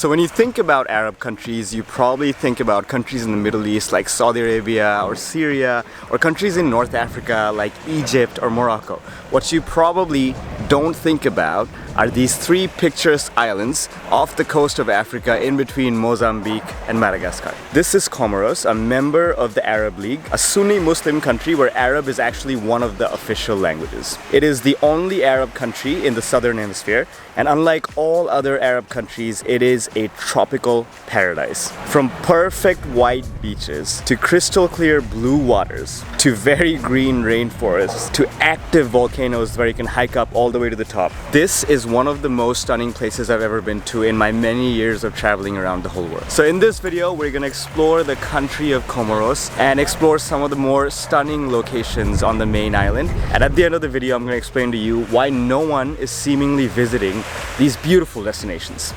So when you think about Arab countries, you probably think about countries in the Middle East like Saudi Arabia or Syria, or countries in North Africa like Egypt or Morocco. What you probably don't think about are these three picturesque islands off the coast of Africa in between Mozambique and Madagascar. This is Comoros, a member of the Arab League, a Sunni Muslim country where Arab is actually one of the official languages. It is the only Arab country in the Southern Hemisphere, and unlike all other Arab countries, it is a tropical paradise. From perfect white beaches, to crystal clear blue waters, to very green rainforests, to active volcanoes where you can hike up all the way to the top. This is one of the most stunning places I've ever been to in my many years of traveling around the whole world. So in this video, we're gonna explore the country of Comoros and explore some of the more stunning locations on the main island. And at the end of the video, I'm gonna explain to you why no one is seemingly visiting these beautiful destinations.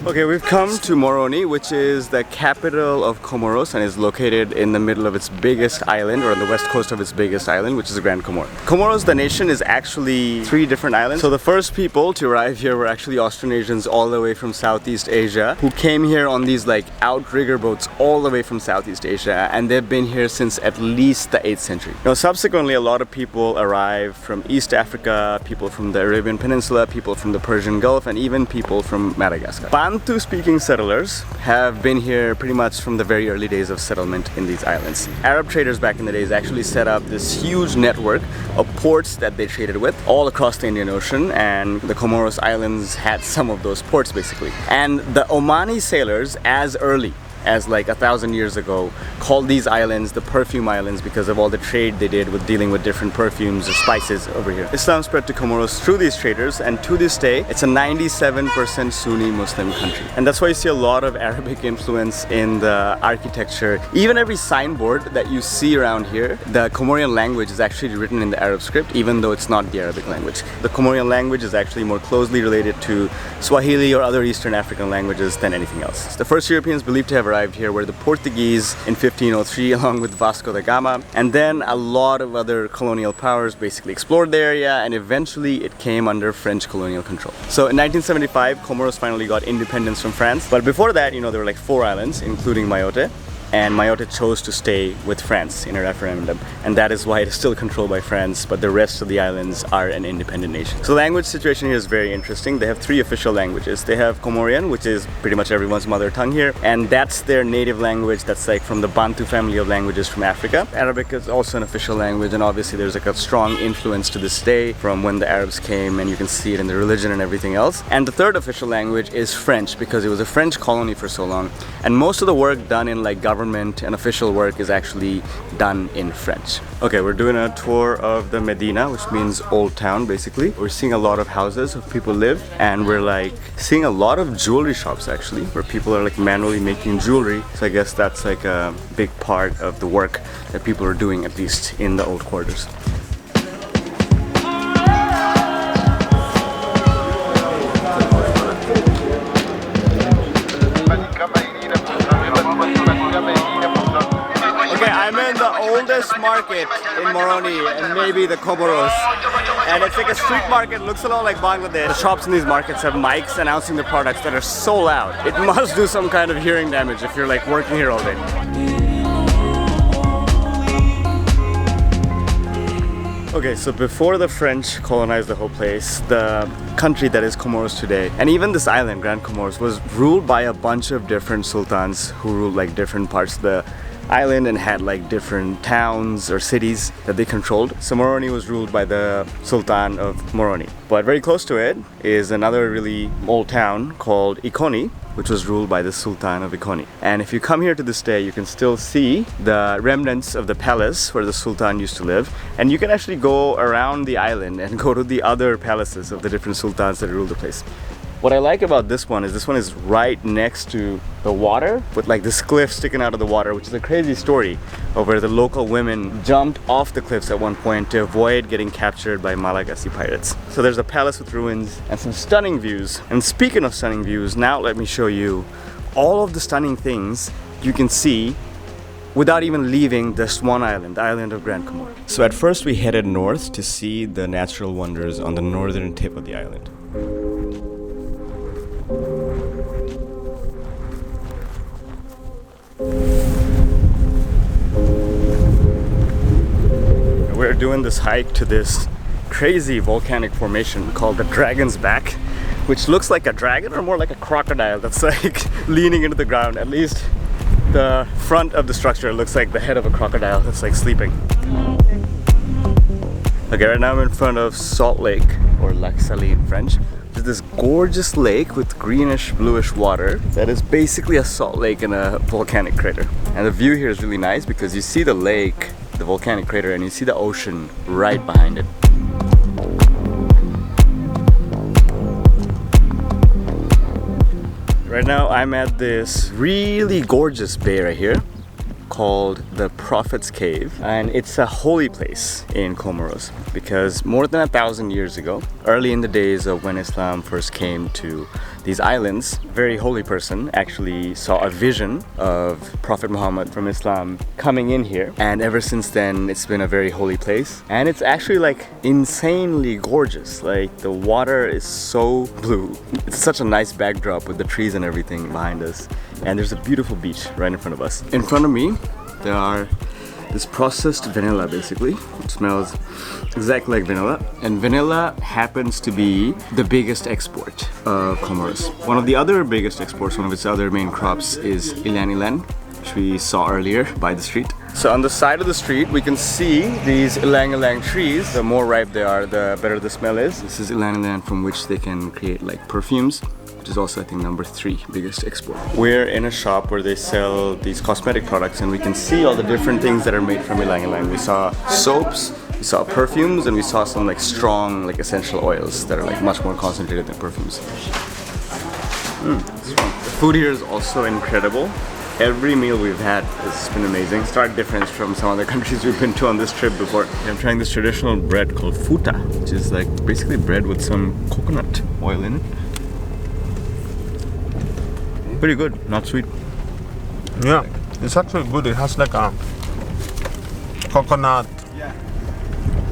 Okay, we've come to Moroni, which is the capital of Comoros and is located in the middle of its biggest island, or on the west coast of its biggest island, which is the Grand Comoro. Comoros, the nation, is actually 3 different islands. So the first people to arrive here were actually Austronesians all the way from Southeast Asia, who came here on these like outrigger boats all the way from Southeast Asia, and they've been here since at least the 8th century. Now subsequently, a lot of people arrived from East Africa, people from the Arabian Peninsula, people from the Persian Gulf, and even people from Madagascar. Bantu-speaking settlers have been here pretty much from the very early days of settlement in these islands. Arab traders back in the days actually set up this huge network of ports that they traded with all across the Indian Ocean, and the Comoros Islands had some of those ports basically. And the Omani sailors, as early as like 1,000 years ago, called these islands the perfume islands because of all the trade they did with dealing with different perfumes or spices over here. Islam spread to Comoros through these traders, and to this day it's a 97% Sunni Muslim country. And that's why you see a lot of Arabic influence in the architecture. Even every signboard that you see around here, the Comorian language is actually written in the Arab script, even though it's not the Arabic language. The Comorian language is actually more closely related to Swahili or other Eastern African languages than anything else. The first Europeans believed to have arrived here were the Portuguese in 1503 along with Vasco da Gama, and then a lot of other colonial powers basically explored the area, and eventually it came under French colonial control. So in 1975, Comoros finally got independence from France, but before that, you know, there were like 4 islands including Mayotte, and Mayotte chose to stay with France in a referendum, and that is why it is still controlled by France, but the rest of the islands are an independent nation. So the language situation here is very interesting. They have 3 official languages. They have Comorian, which is pretty much everyone's mother tongue here, and that's their native language. That's like from the Bantu family of languages from Africa. Arabic is also an official language, and obviously there's like a strong influence to this day from when the Arabs came, and you can see it in the religion and everything else. And the 3rd official language is French, because it was a French colony for so long, and most of the work done in like government and official work is actually done in French. Okay, we're doing a tour of the Medina, which means old town basically. We're seeing a lot of houses where people live, and we're like seeing a lot of jewelry shops actually, where people are like manually making jewelry. So I guess that's like a big part of the work that people are doing, at least in the old quarters. Oldest market in Moroni and maybe the Comoros, and it's like a street market. Looks a lot like Bangladesh. The shops in these markets have mics announcing the products that are so loud. It must do some kind of hearing damage if you're like working here all day. Okay, so before the French colonized the whole place, the country that is Comoros today, and even this island, Grand Comoros, was ruled by a bunch of different sultans who ruled like different parts of the island and had like different towns or cities that they controlled. So Moroni was ruled by the Sultan of Moroni. But very close to it is another really old town called Ikoni, which was ruled by the Sultan of Ikoni. And if you come here to this day, you can still see the remnants of the palace where the Sultan used to live. And you can actually go around the island and go to the other palaces of the different sultans that ruled the place. What I like about this one is right next to the water, with like this cliff sticking out of the water, which is a crazy story of where the local women jumped off the cliffs at one point to avoid getting captured by Malagasy pirates. So there's a palace with ruins and some stunning views. And speaking of stunning views, now let me show you all of the stunning things you can see without even leaving this one island, the island of Grand Comore. So at first we headed north to see the natural wonders on the northern tip of the island. We're doing this hike to this crazy volcanic formation called the Dragon's Back, which looks like a dragon or more like a crocodile that's like leaning into the ground. At least the front of the structure looks like the head of a crocodile that's like sleeping. Okay, right now I'm in front of Salt Lake, or Lac Salé in French. There's this gorgeous lake with greenish bluish water that is basically a salt lake in a volcanic crater. And the view here is really nice because you see the lake, the volcanic crater, and you see the ocean right behind it. Right now I'm at this really gorgeous bay right here called the Prophet's Cave, and it's a holy place in Comoros because more than 1,000 years ago, early in the days of when Islam first came to these islands, a very holy person actually saw a vision of Prophet Muhammad from Islam coming in here, and ever since then it's been a very holy place. And it's actually like insanely gorgeous. Like the water is so blue. It's such a nice backdrop with the trees and everything behind us, and there's a beautiful beach right in front of us. In front of me there are this processed vanilla basically. It smells exactly like vanilla, and vanilla happens to be the biggest export of Comoros. One of the other biggest exports, one of its other main crops is ilan, which we saw earlier by the street. So on the side of the street we can see these ilang trees. The more ripe they are, the better the smell is. This is ilang from which they can create like perfumes, which is also I think number 3 biggest export. We're in a shop where they sell these cosmetic products, and we can see all the different things that are made from ilang. We saw soaps, we saw perfumes, and we saw some like strong like essential oils that are like much more concentrated than perfumes. The food here is also incredible. Every meal we've had has been amazing. Stark difference from some other countries we've been to on this trip before. I'm trying this traditional bread called futa, which is like basically bread with some coconut oil in it. Pretty good, not sweet. Yeah, it's actually good. It has like a coconut,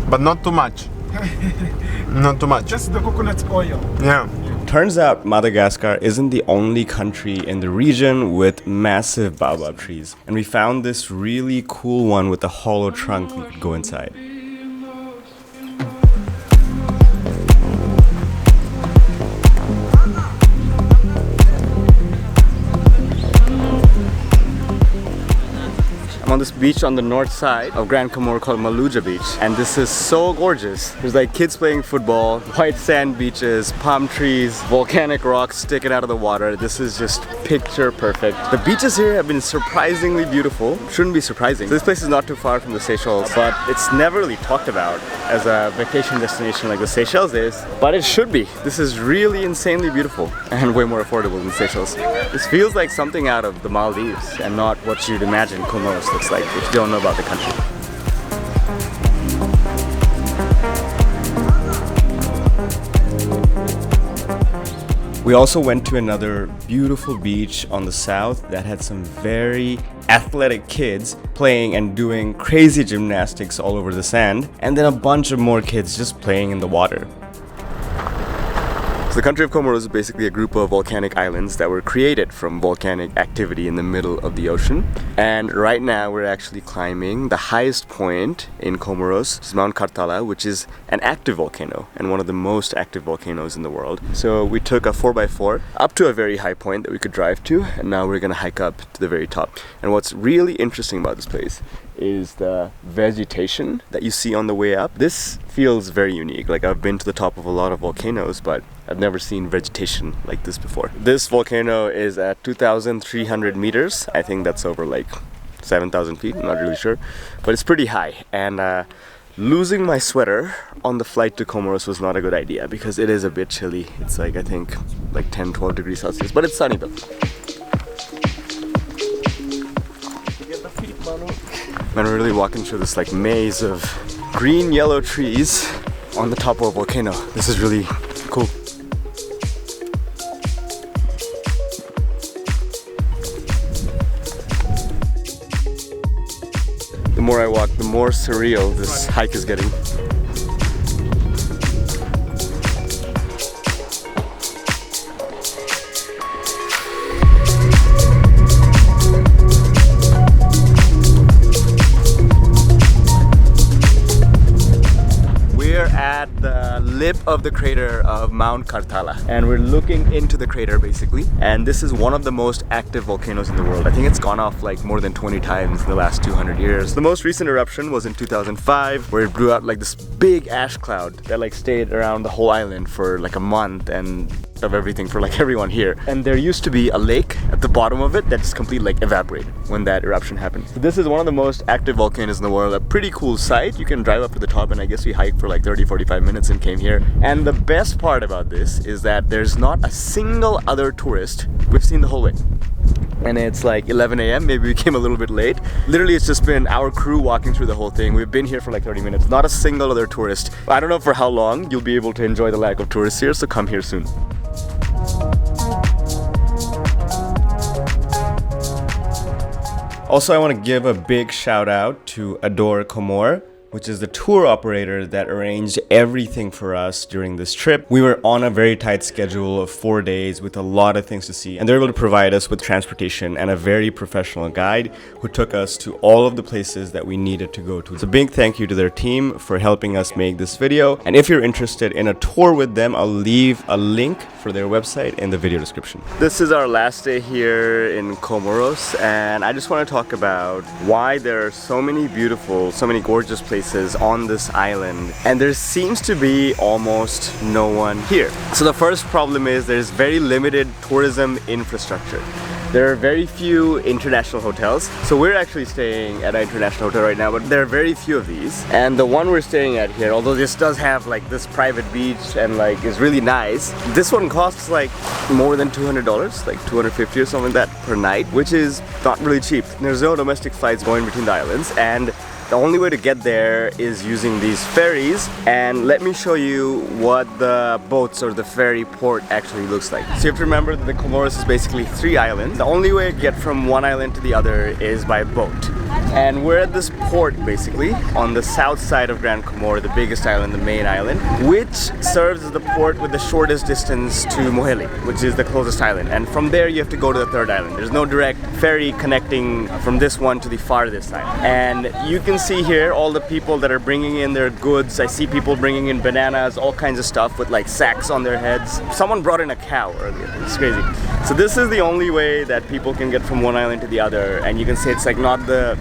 but not too much. Not too much. Just the coconut oil. Yeah. Turns out Madagascar isn't the only country in the region with massive baobab trees. And we found this really cool one with a hollow trunk we could go inside. I'm on this beach on the north side of Grand Comore called Maluja Beach, and this is so gorgeous. There's like kids playing football, white sand beaches, palm trees, volcanic rocks sticking out of the water. This is just picture perfect. The beaches here have been surprisingly beautiful. Shouldn't be surprising. So this place is not too far from the Seychelles, but it's never really talked about as a vacation destination like the Seychelles is, but it should be. This is really insanely beautiful and way more affordable than Seychelles. This feels like something out of the Maldives and not what you'd imagine Comoros looks like if you don't know about the country. We also went to another beautiful beach on the south that had some very athletic kids playing and doing crazy gymnastics all over the sand, and then a bunch of more kids just playing in the water. So the country of Comoros is basically a group of volcanic islands that were created from volcanic activity in the middle of the ocean. And right now we're actually climbing the highest point in Comoros, which is Mount Kartala, which is an active volcano and one of the most active volcanoes in the world. So we took a 4x4 up to a very high point that we could drive to, and now we're gonna hike up to the very top. And what's really interesting about this place is the vegetation that you see on the way up. This feels very unique. Like I've been to the top of a lot of volcanoes, but I've never seen vegetation like this before. This volcano is at 2,300 meters. I think that's over like 7,000 feet, I'm not really sure, but it's pretty high. And losing my sweater on the flight to Comoros was not a good idea because it is a bit chilly. It's like, I think, like 10-12 degrees Celsius, but it's sunny though. And we're really walking through this like maze of green yellow trees on the top of a volcano. This is really cool. The more I walk, the more surreal this hike is getting. At the lip of the crater of Mount Kartala, and we're looking into the crater basically, and this is one of the most active volcanoes in the world. I think it's gone off like more than 20 times in the last 200 years. The most recent eruption was in 2005, where it blew out like this big ash cloud that like stayed around the whole island for like a month and of everything for like everyone here. And there used to be a lake at the bottom of it that just completely like evaporated when that eruption happened. So this is one of the most active volcanoes in the world. A pretty cool site. You can drive up to the top, and I guess we hiked for like 30-45 minutes and came here. And the best part about this is that there's not a single other tourist we've seen the whole way. And it's like 11 a.m. Maybe we came a little bit late. Literally, it's just been our crew walking through the whole thing. We've been here for like 30 minutes. Not a single other tourist. I don't know for how long you'll be able to enjoy the lack of tourists here, so come here soon. Also, I want to give a big shout out to Adore Comor, which is the tour operator that arranged everything for us during this trip. We were on a very tight schedule of 4 days with a lot of things to see, and they're able to provide us with transportation and a very professional guide who took us to all of the places that we needed to go to. So big thank you to their team for helping us make this video. And if you're interested in a tour with them, I'll leave a link for their website in the video description. This is our last day here in Comoros, and I just want to talk about why there are so many beautiful, so many gorgeous places on this island, and there seems to be almost no one here. So the first problem is there's very limited tourism infrastructure. There are very few international hotels. So we're actually staying at an international hotel right now, but there are very few of these. And the one we're staying at here, although this does have like this private beach and like is really nice, this one costs like more than $200, like $250 or something like that per night, which is not really cheap. There's no domestic flights going between the islands, and the only way to get there is using these ferries. And let me show you what the boats or the ferry port actually looks like. So you have to remember that the Comoros is basically 3 islands. The only way to get from one island to the other is by boat. And we're at this port basically on the south side of Grand Comore, the biggest island, the main island, which serves as the port with the shortest distance to Moheli, which is the closest island. And from there you have to go to the 3rd island. There's no direct ferry connecting from this one to the farthest island. And you can see here all the people that are bringing in their goods. I see people bringing in bananas, all kinds of stuff with like sacks on their heads. Someone brought in a cow earlier. It's crazy. So this is the only way that people can get from one island to the other, and you can say it's like not the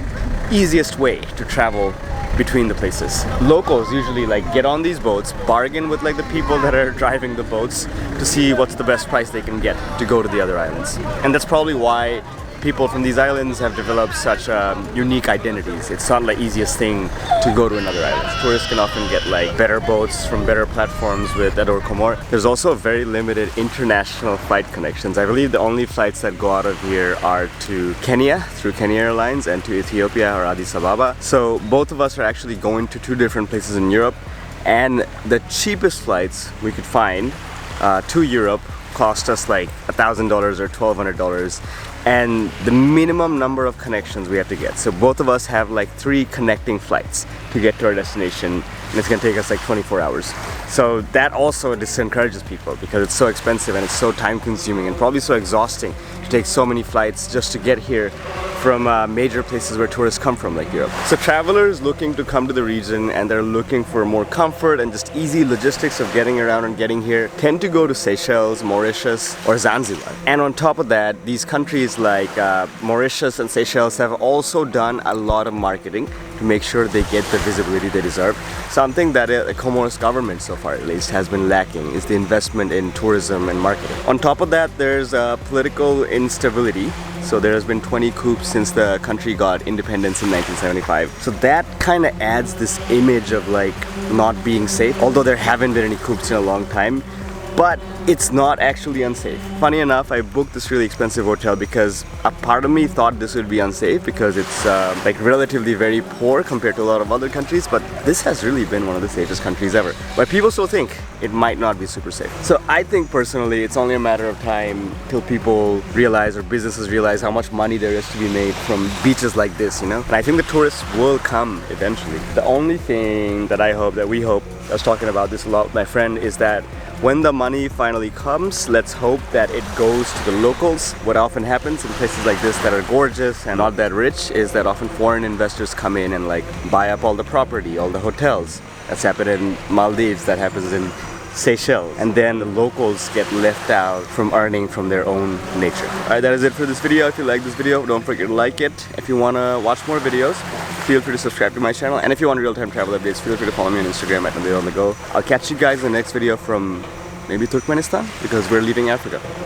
easiest way to travel between the places. Locals usually like get on these boats, bargain with like the people that are driving the boats to see what's the best price they can get to go to the other islands. And that's probably why people from these islands have developed such unique identities. It's not the easiest thing to go to another island. Tourists can often get like better boats from better platforms with Adore Comor. There's also very limited international flight connections. I believe the only flights that go out of here are to Kenya through Kenya Airlines and to Ethiopia or Addis Ababa. So both of us are actually going to 2 different places in Europe, and the cheapest flights we could find to Europe cost us like $1,000 or $1,200, and the minimum number of connections we have to get. So both of us have like 3 connecting flights to get to our destination, and it's gonna take us like 24 hours. So that also disencourages people because it's so expensive and it's so time consuming and probably so exhausting to take so many flights just to get here from major places where tourists come from, like Europe. So travelers looking to come to the region and they're looking for more comfort and just easy logistics of getting around and getting here tend to go to Seychelles, Mauritius, or Zanzibar. And on top of that, these countries like Mauritius and Seychelles have also done a lot of marketing to make sure they get the visibility they deserve. Something that the Comoros government so far at least has been lacking is the investment in tourism and marketing. On top of that, there's political instability. So there has been 20 coups since the country got independence in 1975. So that kind of adds this image of like not being safe. Although there haven't been any coups in a long time, but it's not actually unsafe. Funny enough, I booked this really expensive hotel because a part of me thought this would be unsafe because it's like relatively very poor compared to a lot of other countries, but this has really been one of the safest countries ever. But people still think it might not be super safe. So I think personally it's only a matter of time till people realize or businesses realize how much money there is to be made from beaches like this, you know? And I think the tourists will come eventually. The only thing that I hope, that we hope, I was talking about this a lot with my friend, is that when the money finally comes, let's hope that it goes to the locals. What often happens in places like this that are gorgeous and not that rich is that often foreign investors come in and like buy up all the property, all the hotels. That's happened in Maldives, that happens in Seychelles, and then the locals get left out from earning from their own nature. Alright, that is it for this video. If you like this video, don't forget to like it. If you want to watch more videos, feel free to subscribe to my channel, and if you want real-time travel updates, feel free to follow me on Instagram at Nadir on the go. I'll catch you guys in the next video from maybe Turkmenistan, because we're leaving Africa.